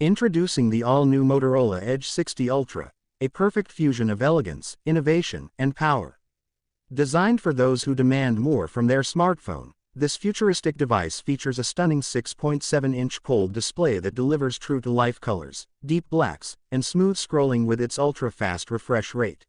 Introducing the all-new Motorola Edge 60 Ultra, a perfect fusion of elegance, innovation, and power. Designed for those who demand more from their smartphone, this futuristic device features a stunning 6.7-inch QLED display that delivers true-to-life colors, deep blacks, and smooth scrolling with its ultra-fast refresh rate.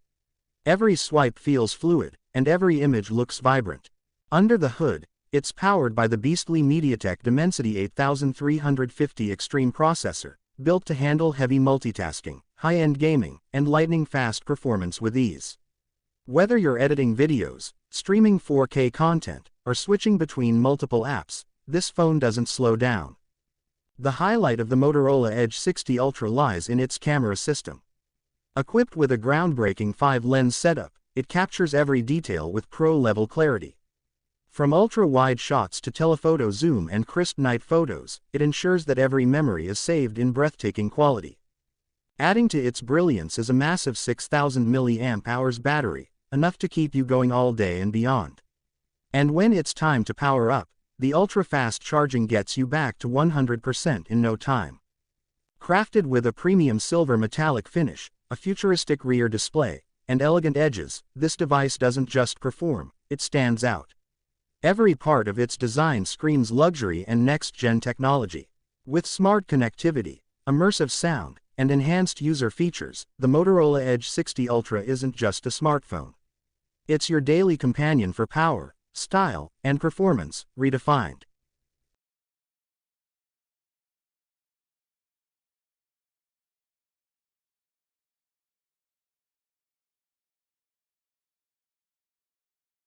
Every swipe feels fluid, and every image looks vibrant. Under the hood, it's powered by the beastly MediaTek Dimensity 8350 Extreme processor, built to handle heavy multitasking, high-end gaming, and lightning-fast performance with ease. Whether you're editing videos, streaming 4K content, or switching between multiple apps, this phone doesn't slow down. The highlight of the Motorola Edge 60 Ultra lies in its camera system. Equipped with a groundbreaking 5-lens setup, it captures every detail with pro-level clarity. From ultra-wide shots to telephoto zoom and crisp night photos, it ensures that every memory is saved in breathtaking quality. Adding to its brilliance is a massive 6000 mAh battery, enough to keep you going all day and beyond. And when it's time to power up, the ultra-fast charging gets you back to 100% in no time. Crafted with a premium silver metallic finish, a futuristic rear display, and elegant edges, this device doesn't just perform, it stands out. Every part of its design screams luxury and next-gen technology. With smart connectivity, immersive sound, and enhanced user features, the Motorola Edge 60 Ultra isn't just a smartphone. It's your daily companion for power, style, and performance, redefined.